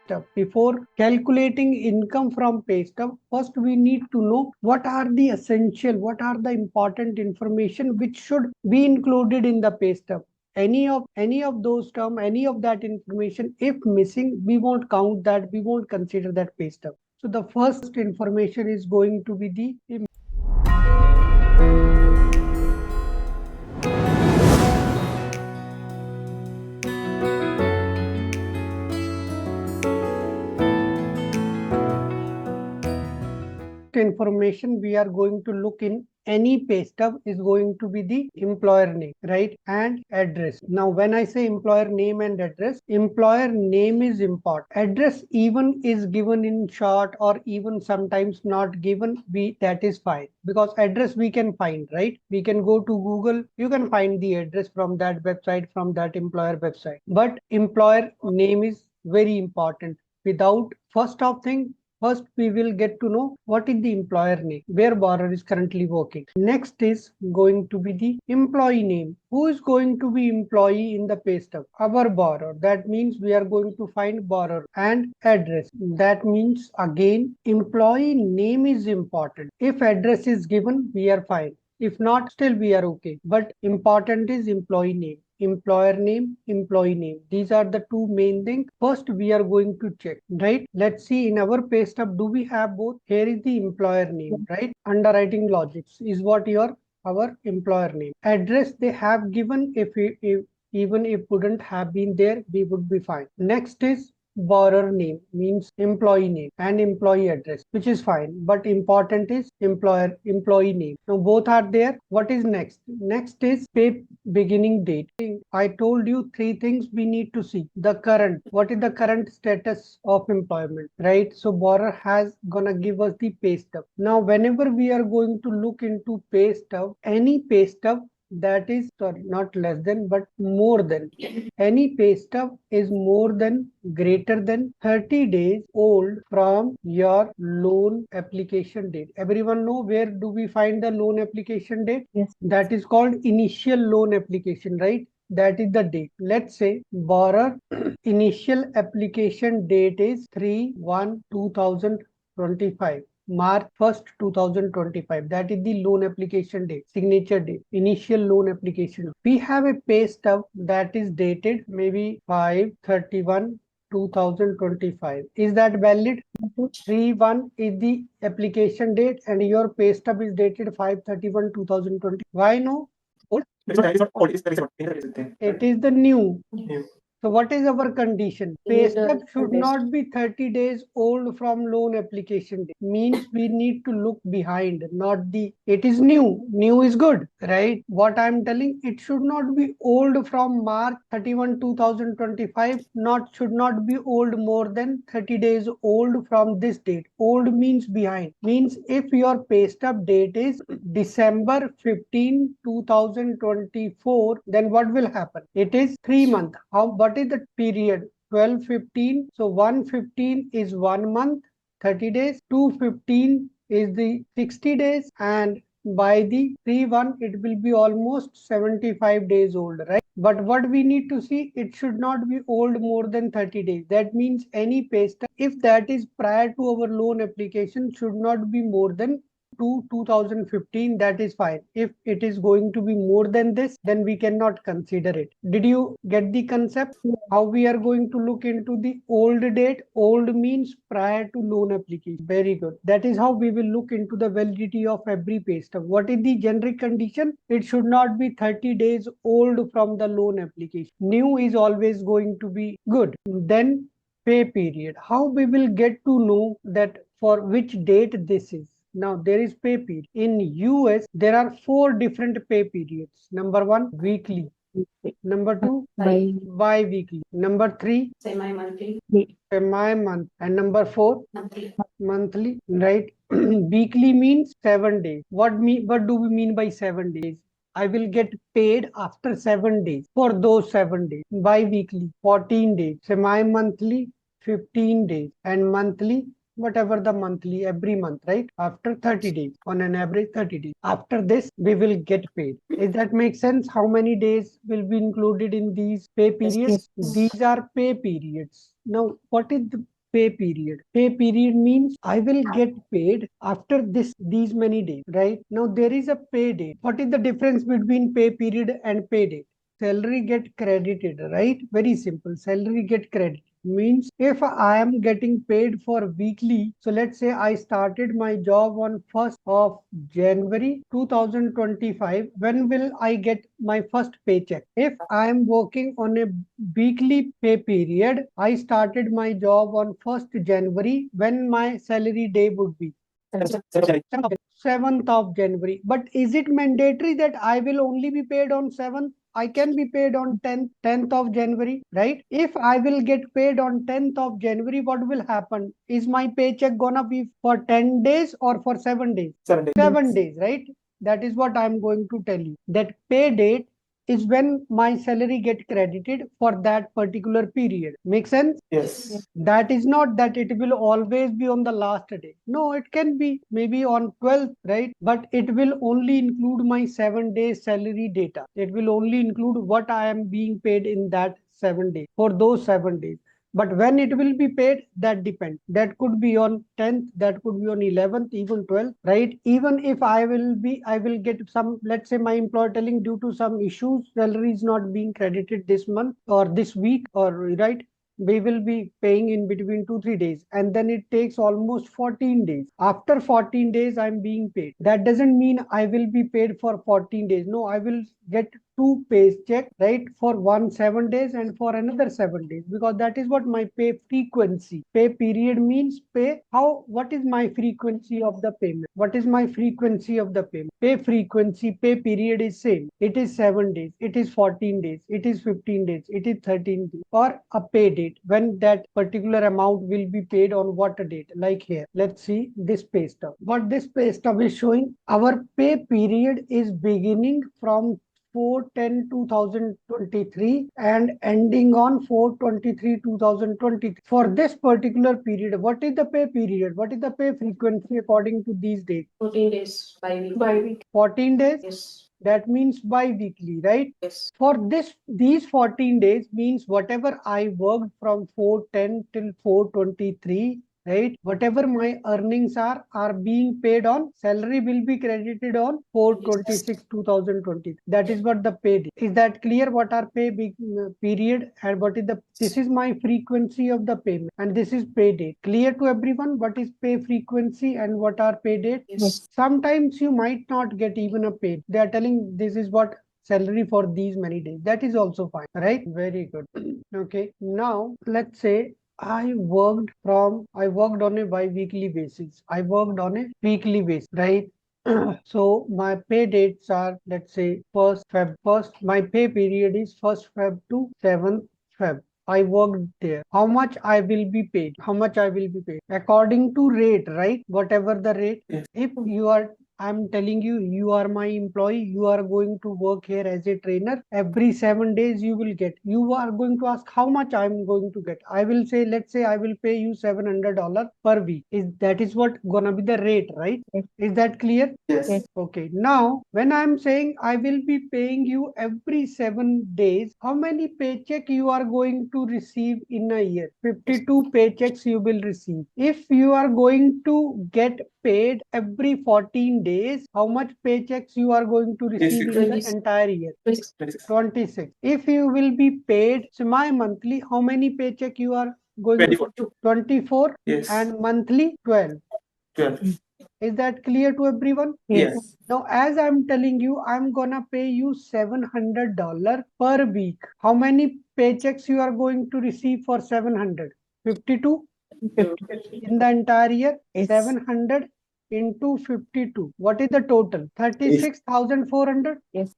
stub. Before calculating income from pay stub, first we need to know what are the essential, what are the important information which should be included in the pay stub. Any of those term, any of that information, if missing, we won't count that, we won't consider that pay stub. So the first information is going to be the information we are going to look in any pay stub is going to be the employer name, right, and address. Now when I say employer name and address, employer name is important. Address even is given in short or even sometimes not given, that is fine, because address we can find, right? We can go to Google, you can find the address from that website, from that employer website. But employer name is very important. Without First, we will get to know what is the employer name, where borrower is currently working. Next is going to be the employee name. Who is going to be employee in the pay stub? Our borrower. That means we are going to find borrower and address. That means again, employee name is important. If address is given, we are fine. If not, still we are okay. But important is employee name. Employer name, employee name. These are the two main things. First, we are going to check, right? Let's see in our pay stub, do we have both? Here is the employer name, right? Underwriting Logics is what our employer name. Address they have given. If even if wouldn't have been there, we would be fine. Next is borrower name, means employee name, and employee address, which is fine, but important is employee name. Now both are there. What is next? Next is pay beginning date. I told you three things we need to see. The current, what is the current status of employment, right? So borrower has gonna give us the pay stub. Now whenever we are going to look into pay stub, any pay stub that is, sorry, not less than but more than, any pay stub is more than, greater than 30 days old from your loan application date. Everyone know where do we find the loan application date? Yes. That is called initial loan application, right? That is the date. Let's say borrower initial application date is 3/1/2025. March 1st, 2025. That is the loan application date, signature date, initial loan application. We have a pay stub that is dated maybe 5/31/2025. Is that valid? 3/1 is the application date and your pay stub is dated 5/31/2020. Why no? It's not old, it's the recent thing. It is the new. New. So what is our condition? Pay stub should not be 30 days old from loan application day. Means we need to look behind, not the, it is new. New is good, right? What I'm telling, it should not be old from March 31, 2025, should not be old more than 30 days old from this date. Old means behind. Means if your pay stub date is December 15, 2024, then what will happen? It is 3 months. What is the period? 12/15. So 1/15 is 1 month, 30 days. 2/15 is the 60 days. And by the 3/1, it will be almost 75 days old, right? But what we need to see, it should not be old more than 30 days. That means any pay stub, if that is prior to our loan application, should not be more than 2015. That is fine. If it is going to be more than this, then we cannot consider it. Did you get the concept? How we are going to look into the old date? Old means prior to loan application. Very good. That is how we will look into the validity of every pay stub. What is the generic condition? It should not be 30 days old from the loan application. New is always going to be good. Then pay period. How we will get to know that for which date this is? Now there is pay period. In US, there are 4 different pay periods. Number 1, weekly. Number 2, bi-weekly. Number 3, Semi-monthly. semi-month. And number 4, monthly, right? Weekly means 7 days. What do we mean by 7 days? I will get paid after 7 days for those 7 days. Bi-weekly, 14 days. Semi-monthly, 15 days. And monthly, whatever the monthly, every month, right? After 30 days, on an average 30 days. After this, we will get paid. Does that make sense? How many days will be included in these pay periods? Yes. These are pay periods. Now, what is pay period. Pay period means I will get paid after these many days, right? Now there is a pay date. What is the difference between pay period and pay date? Salary get credited, right? Very simple. Salary get credited means if I am getting paid for weekly, so let's say I started my job on 1st of January 2025. When will I get my first paycheck? If I am working on a weekly pay period, I started my job on 1st January. When my salary day would be? 7th of January. But is it mandatory that I will only be paid on 7th? I can be paid on 10th of January, right? If I will get paid on 10th of January, what will happen? Is my paycheck gonna be for 10 days or for 7 days? 7 days. 7 days, right? That is what I'm going to tell you. That pay date is when my salary get credited for that particular period. Make sense? Yes. That is not that it will always be on the last day. No, it can be maybe on 12th, right? But it will only include my 7 days salary data. It will only include what I am being paid in that 7 days for those 7 days. But when it will be paid, that depends. That could be on 10th, that could be on 11th, even 12th, right? Even if I will get some, let's say my employer telling due to some issues, salary is not being credited this month or this week, or right? We will be paying in between 2 3 days, and then it takes almost 14 days. After 14 days I'm being paid. That doesn't mean I will be paid for 14 days. No, I will get two paycheck, right? For one 7 days and for another 7 days, because that is what my pay frequency. Pay period means pay how, what is my frequency of the payment? What is my frequency of the payment? Pay frequency, pay period is same. It is 7 days, it is 14 days, it is 15 days, it is 13 days, or a pay date when that particular amount will be paid on what date. Like here, let's see this pay stub. What this pay stub is showing, our pay period is beginning from 4/10/2023 and ending on 4/23/2023. For this particular period, what is the pay period? What is the pay frequency according to these dates? 14 days by week. 14 days? Yes. That means bi-weekly, right? Yes. For these 14 days means whatever I worked from 4/10 till 4/23, right? Whatever my earnings are being paid on, salary will be credited on 4/26/2020. That is what the pay date. Is that clear? What are pay period and what is this is my frequency of the payment, and this is pay date. Clear to everyone? What is pay frequency and what are pay date? Yes. Sometimes you might not get even a pay. They are telling this is what salary for these many days. That is also fine, right? Very good. Okay. Now let's say I worked on a bi-weekly basis. I worked on a weekly basis, right? So my pay dates are, let's say, 1st Feb. My pay period is 1st Feb to 7th Feb. I worked there. How much I will be paid? How much I will be paid? According to rate, right? Whatever the rate. Yes. If you are, I'm telling you, you are my employee, you are going to work here as a trainer. Every 7 days you will get. You are going to ask how much I'm going to get. I will say, let's say I will pay you $700 per week. That is what gonna be the rate, right? Is that clear? Yes. Okay. Now, when I'm saying I will be paying you every 7 days, how many paycheck you are going to receive in a year? 52 paychecks you will receive. If you are going to get paid every 14 days, how much paychecks you are going to receive in the entire year? 26. 26. If you will be paid semi-monthly, how many paycheck you are going 24. to? 24. Yes. And monthly 12. 12. Is that clear to everyone? Yes. Now, as I'm telling you, I'm gonna pay you $700 per week. How many paychecks you are going to receive for 700? 52 in the entire year. 700 into 52. What is the total? 36,400. Yes.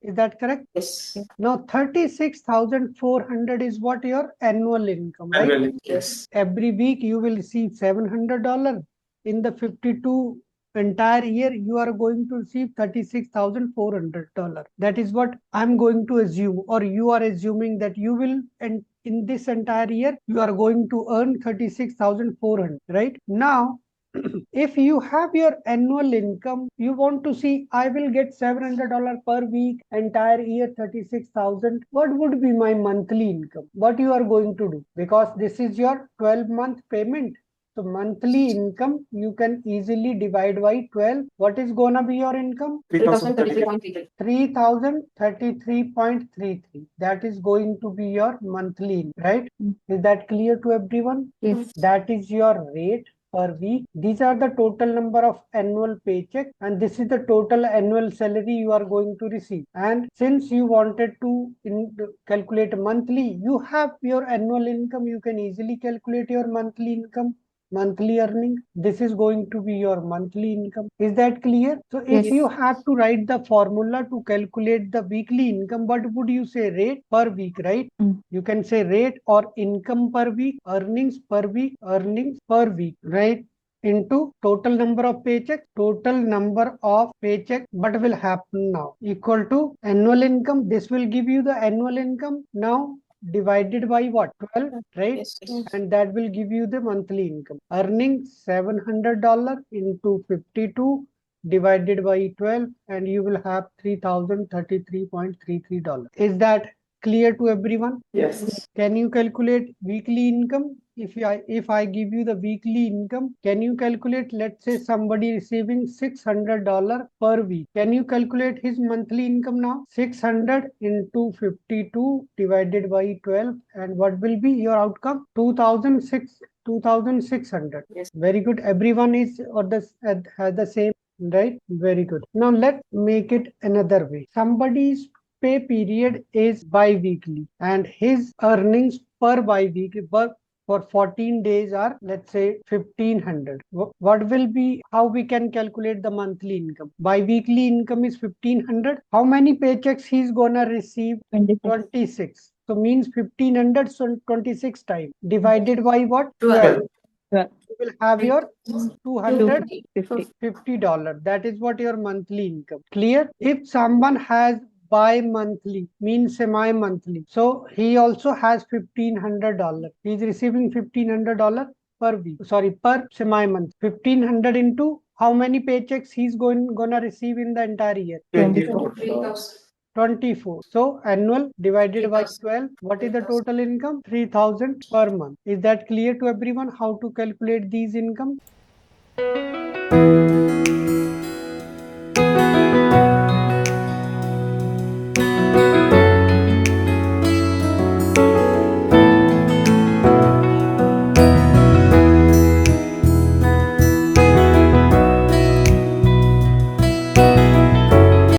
Is that correct? Yes. Now, 36,400 is what your annual income, right? Annually. Yes. Every week you will receive $700. In the 52 entire year, you are going to receive $36,400. That is what I'm going to assume, or you are assuming that you will, and in this entire year, you are going to earn 36,400, right? Now, If you have your annual income, you want to see, I will get $700 per week, entire year 36,000. What would be my monthly income? What you are going to do? Because this is your 12-month payment. So monthly income, you can easily divide by 12. What is gonna be your income? 3,033.33. 3033.33. That is going to be your monthly income, right? Is that clear to everyone? Yes. That is your rate per week. These are the total number of annual paycheck, and this is the total annual salary you are going to receive. And since you wanted to calculate monthly, you have your annual income, you can easily calculate your monthly income, monthly earning. This is going to be your monthly income. Is that clear? So if Yes. you have to write the formula to calculate the weekly income, what would you say? Rate per week, right? You can say rate or income per week, earnings per week, earnings per week, right? Into total number of paychecks. Total number of paycheck, what will happen now? Equal to annual income. This will give you the annual income. Now divided by what? 12, right? Yes. And that will give you the monthly income. Earning $700 into 52 divided by 12, and you will have $3,033.33. Is that clear to everyone? Yes. Can you calculate weekly income? If I give you the weekly income, can you calculate, let's say somebody receiving $600 per week. Can you calculate his monthly income now? 600 into 52 divided by 12, and what will be your outcome? 2,600. Yes. Very good. Everyone is or has the same, right? Very good. Now let's make it another way. Somebody's pay period is bi-weekly and his earnings per bi-week for 14 days are, let's say, 1,500. What will be, how we can calculate the monthly income? Bi-weekly income is 1,500. How many paychecks he's gonna receive? 26. So means 1,500, so 26 times divided by what? 12. 12. You will have your $250. 250. That is what your monthly income. Clear? If someone has bi-monthly, means semi-monthly, so he also has $1,500. He is receiving $1,500 per week. Sorry, per semi-month. 1,500 into how many paychecks he's gonna receive in the entire year? 24. 3,000. 24. So annual divided by 3,000. 12. What is the total income? 3,000 per month. Is that clear to everyone how to calculate these income?